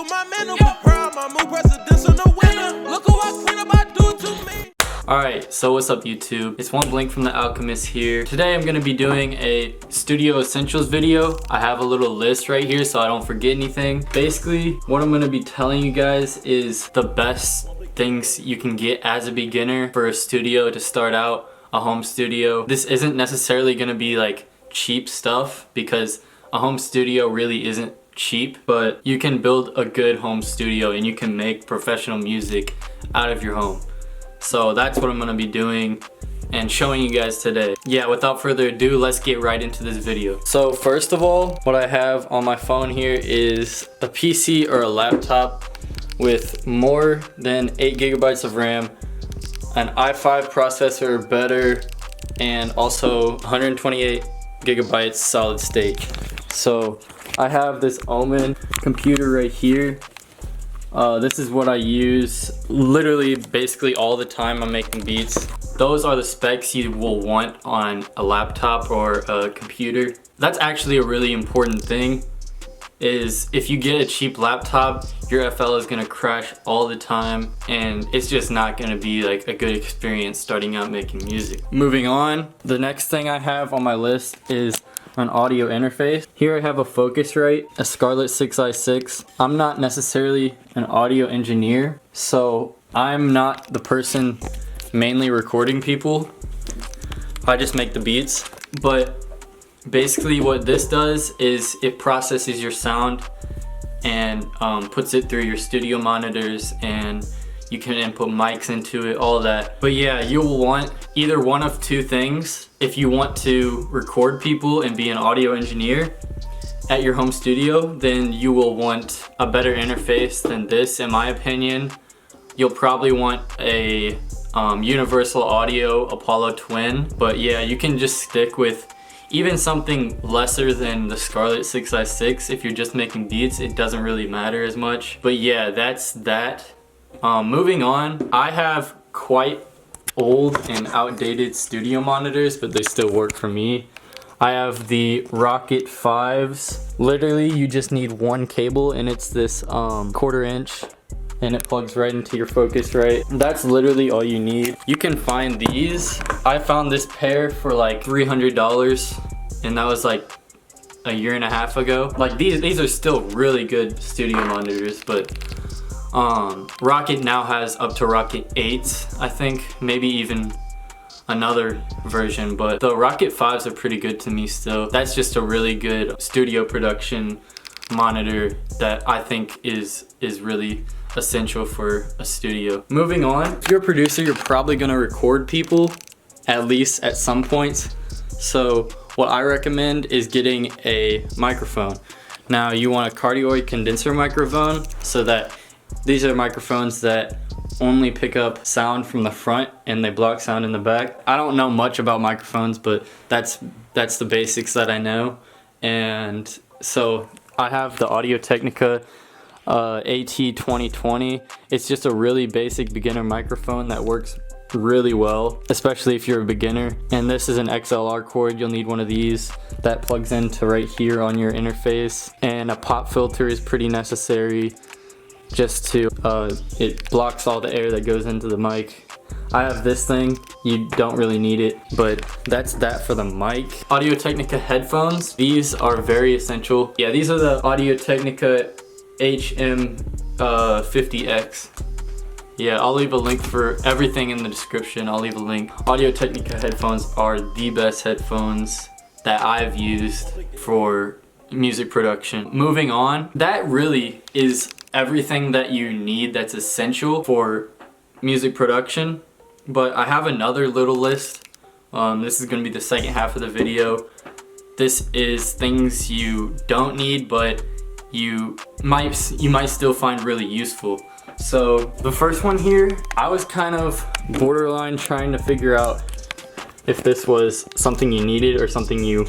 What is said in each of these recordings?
at my mental, proud, my move presidents in the winner. Look who I clean up, I do it to me. Alright, so what's up YouTube? It's One Blink from The Alchemist here. Today I'm going to be doing a Studio Essentials video. I have a little list right here so I don't forget anything. Basically, what I'm going to be telling you guys is the best things you can get as a beginner for a studio to start out, a home studio. This isn't necessarily going to be like cheap stuff because a home studio really isn't cheap, but you can build a good home studio and you can make professional music out of your home. So that's what I'm gonna be doing and showing you guys today. Yeah, without further ado, let's get right into this video. So first of all, what I have on my phone here is a PC or a laptop with more than 8 gigabytes of RAM, an i5 processor or better, and also 128 gigabytes solid state. So I have this Omen computer right here. This is what I use literally basically all the time I'm making beats. Those are the specs you will want on a laptop or a computer. That's actually a really important thing, is if you get a cheap laptop, your FL is gonna crash all the time and it's just not gonna be like a good experience starting out making music. Moving on, the next thing I have on my list is an audio interface. Here I have a Focusrite, a Scarlett 6i6. I'm not necessarily an audio engineer, so I'm not the person mainly recording people. I just make the beats. But basically what this does is it processes your sound and puts it through your studio monitors, and you can input mics into it, all that. But yeah, you will want either one of two things if you want to record people and be an audio engineer at your home studio. Then you will want a better interface than this, in my opinion. You'll probably want a Universal Audio Apollo Twin, but yeah, you can just stick with even something lesser than the Scarlett 6i6. If you're just making beats, it doesn't really matter as much. But yeah, that's that. Moving on, I have quite old and outdated studio monitors, but they still work for me. I have the Rokit 5s. Literally, you just need one cable and it's this 1/4 inch and it plugs right into your Focusrite. That's literally all you need. You can find these. I found this pair for like $300 and that was like a year and a half ago. Like these are still really good studio monitors, but Rokit now has up to Rokit 8, I think, maybe even another version, but the Rokit 5s are pretty good to me still. That's just a really good studio production monitor that I think is really essential for a studio. Moving on, if you're a producer, you're probably gonna record people at least at some points. So what I recommend is getting a microphone. Now you want a cardioid condenser microphone, so that these are microphones that only pick up sound from the front and they block sound in the back. I don't know much about microphones, but that's the basics that I know. And so I have the Audio-Technica AT2020. It's just a really basic beginner microphone that works really well, especially if you're a beginner. And this is an XLR cord. You'll need one of these that plugs into right here on your interface. And a pop filter is pretty necessary, just to it blocks all the air that goes into the mic. I have this thing. You don't really need it, but that's that for the mic. Audio-Technica headphones. These are very essential. Yeah, these are the Audio-Technica HM50X. Yeah, I'll leave a link for everything in the description. I'll leave a link. Audio-Technica headphones are the best headphones that I've used for music production. Moving on, that really is everything that you need that's essential for music production. But I have another little list. This is going to be the second half of the video. This is things you don't need, but you might still find really useful. So the first one here, I was kind of borderline trying to figure out if this was something you needed or something you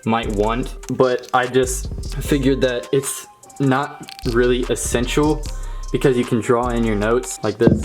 might want, but I just figured that it's not really essential because you can draw in your notes like this.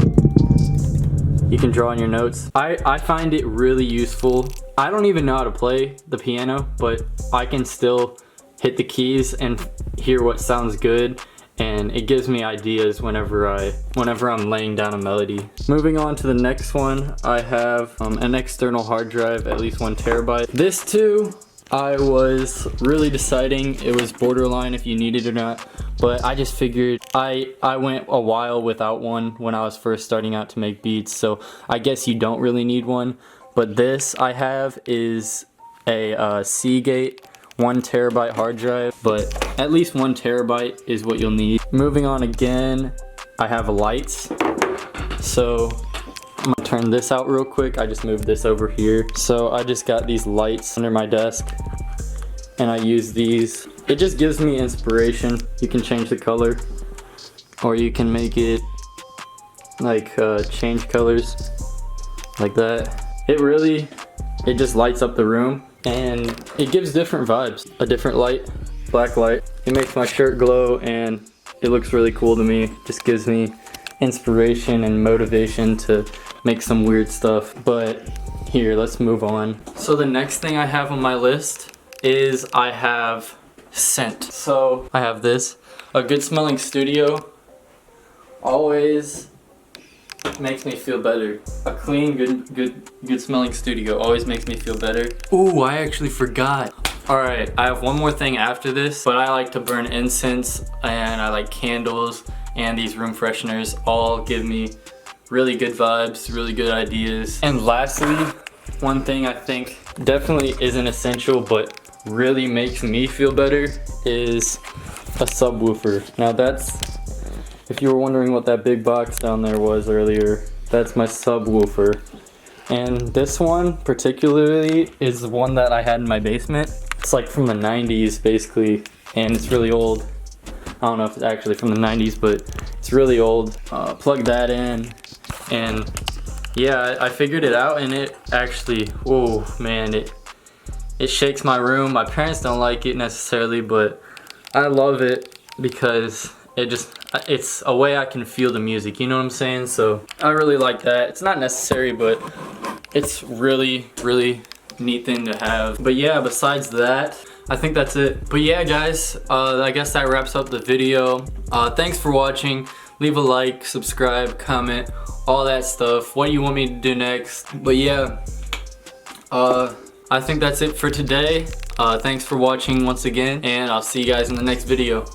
You can draw in your notes. I find it really useful. I don't even know how to play the piano, but I can still hit the keys and hear what sounds good and it gives me ideas whenever I'm laying down a melody. Moving on to the next one, I have an external hard drive, at least 1 terabyte. This too, I was really deciding. It was borderline if you needed it or not, but I just figured I went a while without one when I was first starting out to make beats, so I guess you don't really need one. But this I have is a Seagate 1 terabyte hard drive, but at least 1 terabyte is what you'll need. Moving on again, I have lights. So I'm gonna turn this out real quick. I just moved this over here. So I just got these lights under my desk and I use these. It just gives me inspiration. You can change the color or you can make it like change colors like that. It just lights up the room and it gives different vibes. A different light, black light. It makes my shirt glow and it looks really cool to me. Just gives me inspiration and motivation to make some weird stuff. But here, let's move on. So the next thing I have on my list is I have scent. So I have this, a good smelling studio always makes me feel better. A clean, good smelling studio always makes me feel better. Ooh, I actually forgot. Alright, I have one more thing after this, but I like to burn incense and I like candles, and these room fresheners all give me really good vibes, really good ideas. And lastly, one thing I think definitely isn't essential but really makes me feel better is a subwoofer. Now that's, if you were wondering what that big box down there was earlier, that's my subwoofer. And this one particularly is the one that I had in my basement. It's like from the 90s basically, and it's really old. I don't know if it's actually from the 90s, but it's really old. Plug that in, and yeah, I figured it out, and it actually, whoa man, it shakes my room. My parents don't like it necessarily, but I love it because it's a way I can feel the music, you know what I'm saying? So I really like that. It's not necessary, but it's really neat thing to have. But yeah, besides that, I think that's it. But yeah guys, I guess that wraps up the video. Thanks for watching. Leave a like, subscribe, comment, all that stuff. What do you want me to do next? But yeah, I think that's it for today. Thanks for watching once again, and I'll see you guys in the next video.